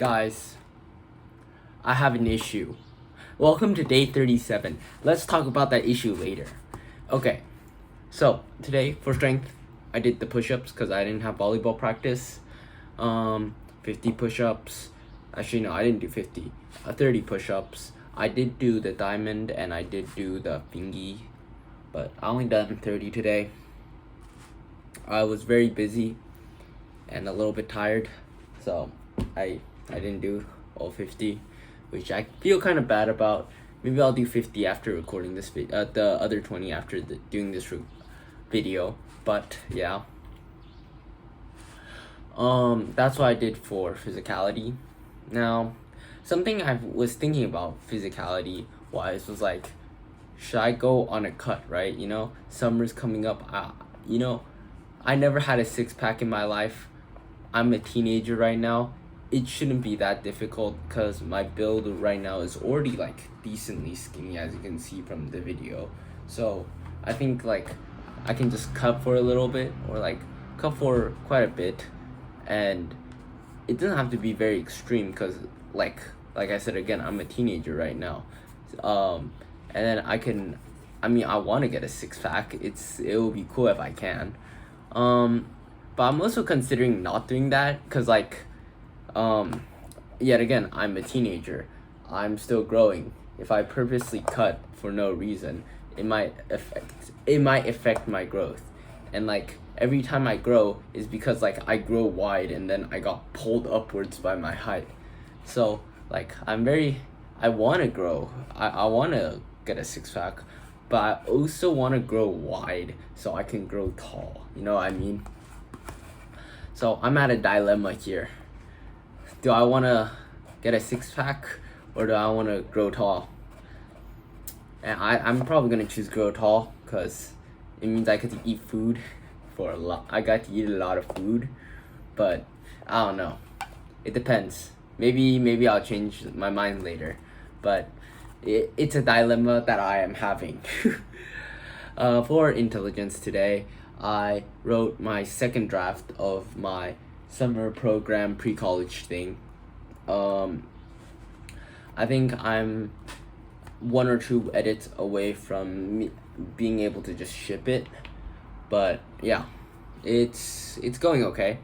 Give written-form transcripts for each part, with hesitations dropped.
Guys, I have an issue. Welcome to day 37. Let's talk about that issue later. Okay, so today for strength, I did the push-ups because I didn't have volleyball practice. 50 push-ups. Actually, no, I didn't do 50. 30 push-ups. I did do the diamond and I did do the thingy, but I only done 30 today. I was very busy and a little bit tired, so I didn't do all 50, which I feel kind of bad about. Maybe I'll do 50 after recording this the other 20 after doing this video. But yeah, that's what I did for physicality. Now, something I was thinking about physicality wise was like, should I go on a cut, right? You know, summer's coming up. I never had a six-pack in my life. I'm a teenager right now. It shouldn't be that difficult because my build right now is already like decently skinny, as you can see from the video. So I think like I can just cut for a little bit, or like cut for quite a bit, and it doesn't have to be very extreme because like I said again, I'm a teenager right now. And then I want to get a six-pack. It will be cool if I can. But I'm also considering not doing that because yet again, I'm a teenager. I'm still growing. If I purposely cut for no reason, it might affect my growth. And like every time I grow is because like I grow wide and then I got pulled upwards by my height. So like I want to grow. I want to get a six-pack, but I also want to grow wide so I can grow tall. You know what I mean? So I'm at a dilemma here. Do I want to get a six-pack or do I want to grow tall? And I'm probably going to choose grow tall because it means I get to eat food for a lot. I got to eat a lot of food, but I don't know. It depends. Maybe I'll change my mind later, but it's a dilemma that I am having. For intelligence today, I wrote my second draft of my summer program pre-college thing. I think I'm one or two edits away from me being able to just ship it, but yeah, it's going okay.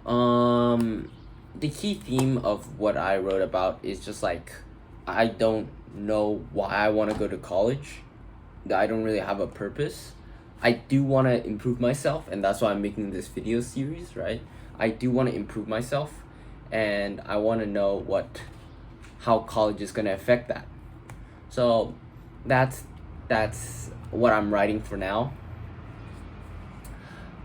The key theme of what I wrote about is just like I don't know why I want to go to college. I don't really have a purpose. I do want to improve myself, and that's why I'm making this video series, right? I do want to improve myself, and I want to know how college is going to affect that. So that's what I'm writing for now.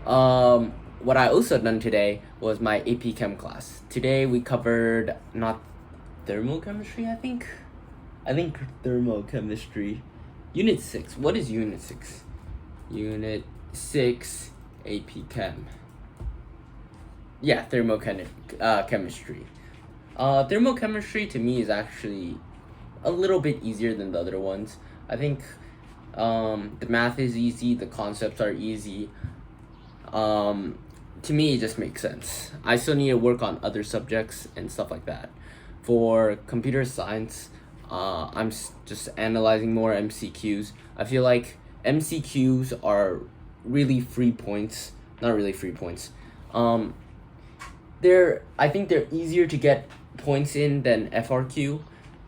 What I also done today was my AP Chem class. Today we covered not thermochemistry, I think thermochemistry. Unit 6. What is Unit 6? Unit 6 AP Chem. Yeah, thermochemistry. Thermochemistry to me is actually a little bit easier than the other ones. I think the math is easy, the concepts are easy. To me, it just makes sense. I still need to work on other subjects and stuff like that. For computer science, I'm just analyzing more MCQs. I feel like MCQs are really free points. Not really free points. I think they're easier to get points in than FRQ,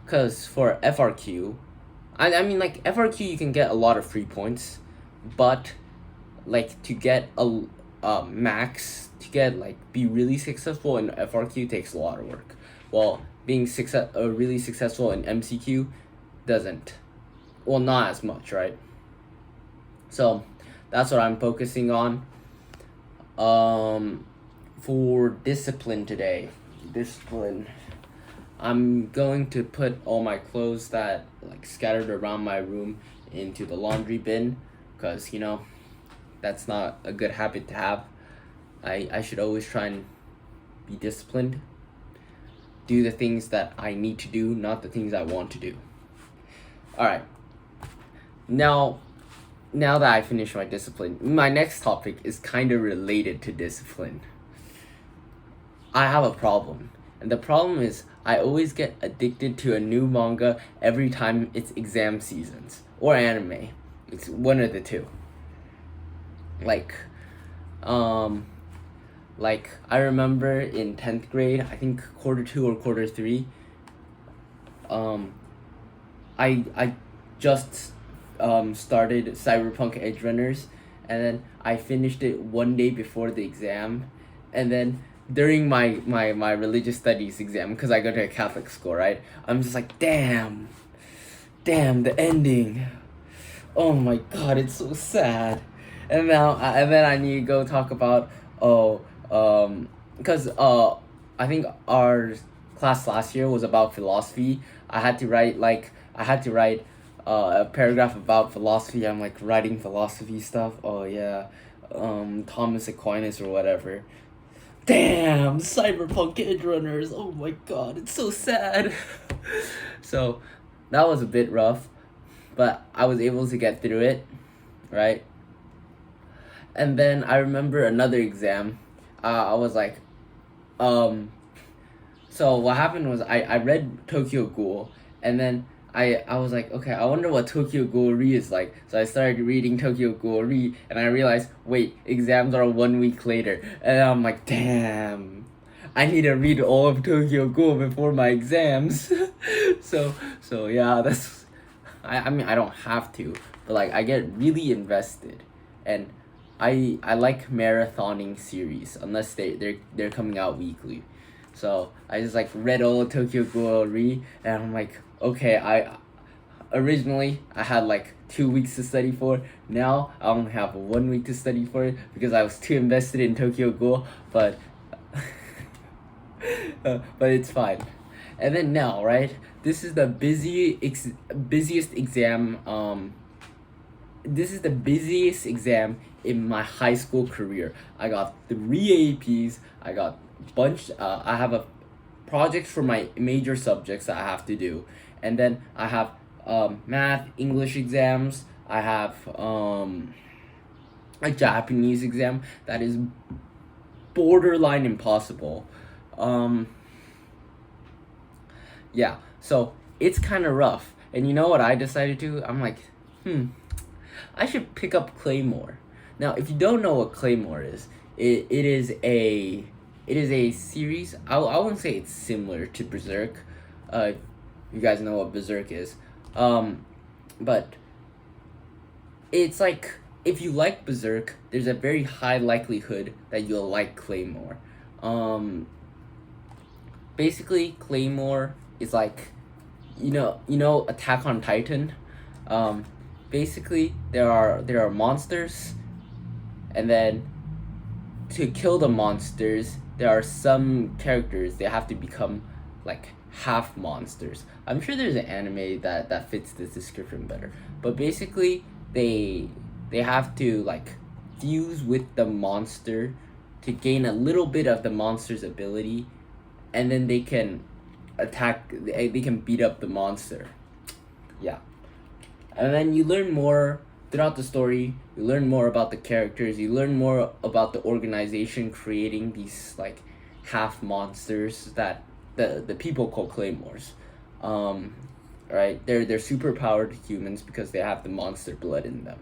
because for FRQ, I mean like FRQ you can get a lot of free points, but like to get a max, to get like be really successful in FRQ takes a lot of work. Well, being really successful in MCQ doesn't. Well, not as much, right? So that's what I'm focusing on. For discipline today, I'm going to put all my clothes that like scattered around my room into the laundry bin, because you know that's not a good habit to have. I should always try and be disciplined. Do the things that I need to do, not the things I want to do. Alright. Now that I finished my discipline, my next topic is kind of related to discipline. I have a problem. And the problem is, I always get addicted to a new manga every time it's exam seasons or anime. It's one of the two. Like, um, like I remember in 10th grade, I think quarter 2 or quarter 3, I just started Cyberpunk Edge Runners, and then I finished it one day before the exam, and then during my religious studies exam, because I go to a Catholic school, right? I'm just like, damn, the ending. Oh my god, it's so sad. And then I need to go talk about because I think our class last year was about philosophy. I had to write a paragraph about philosophy. I'm like writing philosophy stuff. Oh yeah, Thomas Aquinas or whatever. Damn, Cyberpunk Edge Runners. Oh my god, it's so sad. So that was a bit rough, but I was able to get through it, right? And then I remember another exam. I was like, so what happened was I read Tokyo Ghoul, and then I was like, okay, I wonder what Tokyo Ghoul Re is like. So I started reading Tokyo Ghoul Re, and I realized, wait, exams are 1 week later. And I'm like, damn, I need to read all of Tokyo Ghoul before my exams. so yeah, I mean, I don't have to, but like, I get really invested. And I like marathoning series, unless they're coming out weekly. So I just like read all of Tokyo Ghoul Re, and I'm like, okay, I originally I had like 2 weeks to study for. Now I only have 1 week to study for it because I was too invested in Tokyo Ghoul. But but it's fine. And then now, right? This is the busiest exam. This is the busiest exam in my high school career. I got 3 APs. I got bunch. I have a project for my major subjects that I have to do, and then I have math, English exams. I have a Japanese exam that is borderline impossible. Yeah, so it's kind of rough. And you know what I decided to? I'm like, I should pick up Claymore. Now, if you don't know what Claymore is, it is a series. I wouldn't say it's similar to Berserk. You guys know what Berserk is. But it's like, if you like Berserk, there's a very high likelihood that you'll like Claymore. Basically, Claymore is like, you know Attack on Titan. Basically, there are monsters, and then to kill the monsters, there are some characters they have to become like half monsters. I'm sure there's an anime that fits this description better. But basically, they have to like fuse with the monster to gain a little bit of the monster's ability, and then they can they can beat up the monster. Yeah. And then you learn more throughout the story. You learn more about the characters. You learn more about the organization creating these like half monsters that the people call Claymores. Right? They're super powered humans because they have the monster blood in them.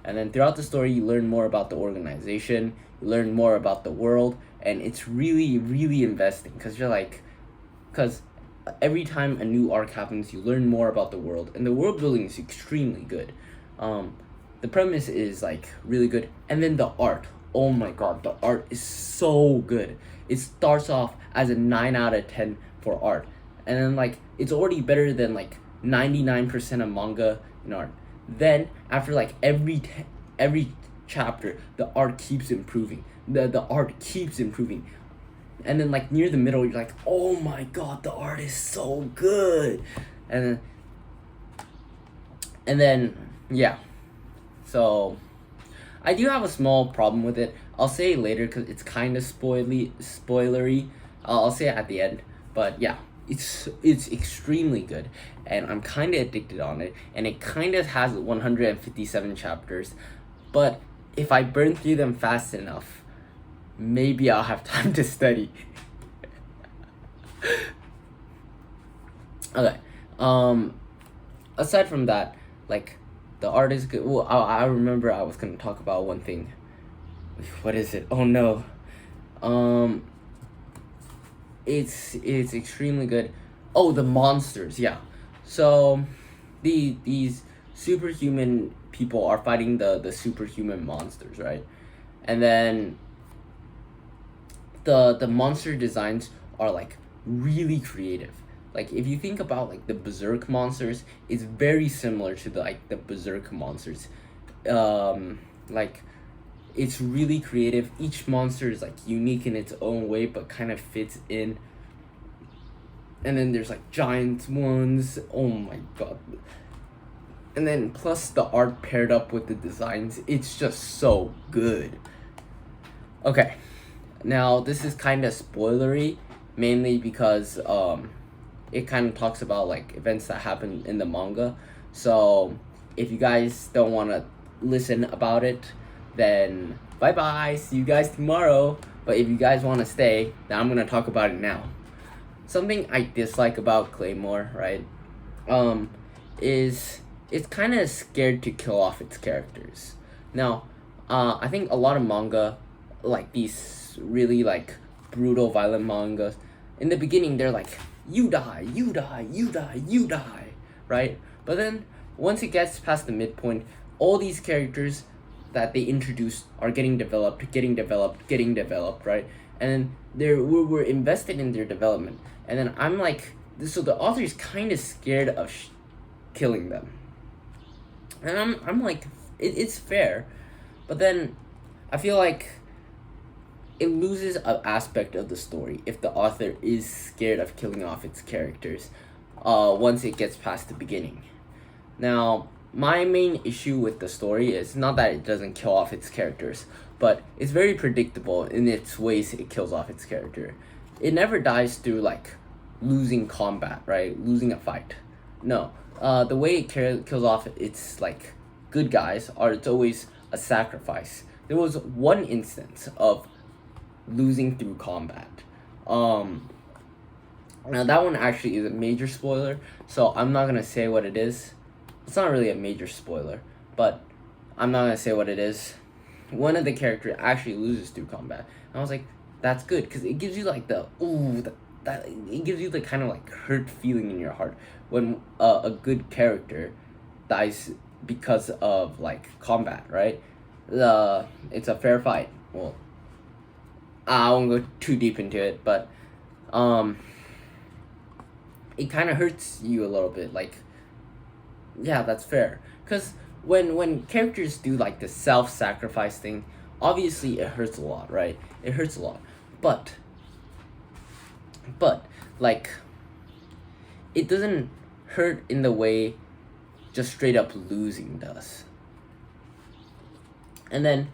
And then throughout the story, you learn more about the organization. You learn more about the world, and it's really, really investing because every time a new arc happens, you learn more about the world, and the world building is extremely good. The premise is like really good, and then the art. Oh my god, the art is so good. It starts off as a 9 out of 10 for art, and then like it's already better than like 99% of manga in art. Then after like every chapter, the art keeps improving. The art keeps improving. And then like near the middle, you're like, oh my god, the art is so good. And then yeah. So I do have a small problem with it. I'll say it later because it's kind of spoilery. I'll say it at the end. But yeah, it's extremely good, and I'm kind of addicted on it. And it kind of has 157 chapters. But if I burn through them fast enough, maybe I'll have time to study. Okay. Aside from that, like the art is good. Well, I remember I was gonna talk about one thing. What is it? Oh no. Um, it's extremely good. Oh, the monsters. Yeah. So, these superhuman people are fighting the superhuman monsters, right? And then the monster designs are like really creative. Like if you think about like the Berserk monsters, it's very similar to the Berserk monsters. Like it's really creative. Each monster is like unique in its own way, but kind of fits in. And then there's like giant ones. Oh my god. And then plus the art paired up with the designs, it's just so good. Okay, now this is kind of spoilery, mainly because it kind of talks about like events that happen in the manga. So if you guys don't want to listen about it, then bye bye. See you guys tomorrow. But if you guys want to stay, then I'm gonna talk about it now. Something I dislike about Claymore, right? Is it's kind of scared to kill off its characters. Now, I think a lot of manga, like these really like brutal, violent mangas, in the beginning they're like, you die, you die, you die, you die, right? But then once it gets past the midpoint, all these characters that they introduce are getting developed, right? And we're invested in their development. And then I'm like, so the author is kind of scared of killing them. And I'm like, it's fair. But then I feel like it loses an aspect of the story if the author is scared of killing off its characters once it gets past the beginning. Now, my main issue with the story is not that it doesn't kill off its characters, but it's very predictable in its ways it kills off its character. It never dies through like losing combat, right? Losing a fight. No. The way it kills off its like good guys it's always a sacrifice. There was one instance of losing through combat. Now that one actually is a major spoiler, so I'm not gonna say what it is. It's not really a major spoiler, but I'm not gonna say what it is. One of the characters actually loses through combat. And I was like, that's good, because it gives you like it gives you the kind of like hurt feeling in your heart when a good character dies because of like combat, right? It's a fair fight. Well, I won't go too deep into it, but it kind of hurts you a little bit. Like, yeah, that's fair. Because when characters do like the self-sacrifice thing, obviously it hurts a lot, right? It hurts a lot. But like, it doesn't hurt in the way just straight up losing does. And then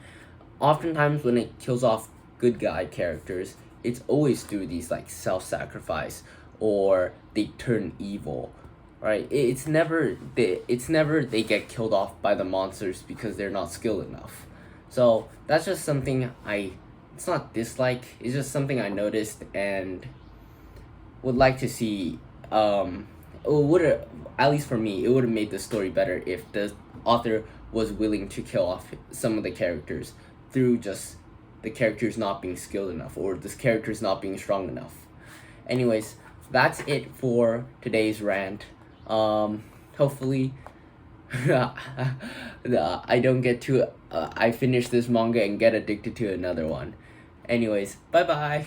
oftentimes when it kills off good guy characters, it's always through these like self-sacrifice or they turn evil, right? It's never they get killed off by the monsters because they're not skilled enough. So that's just something it's not dislike, it's just something I noticed and would like to see. At least for me, it would have made the story better if the author was willing to kill off some of the characters through just the characters not being skilled enough or this characters not being strong enough. Anyways, that's it for today's rant. Hopefully I don't get to I finish this manga and get addicted to another one. Anyways, bye bye.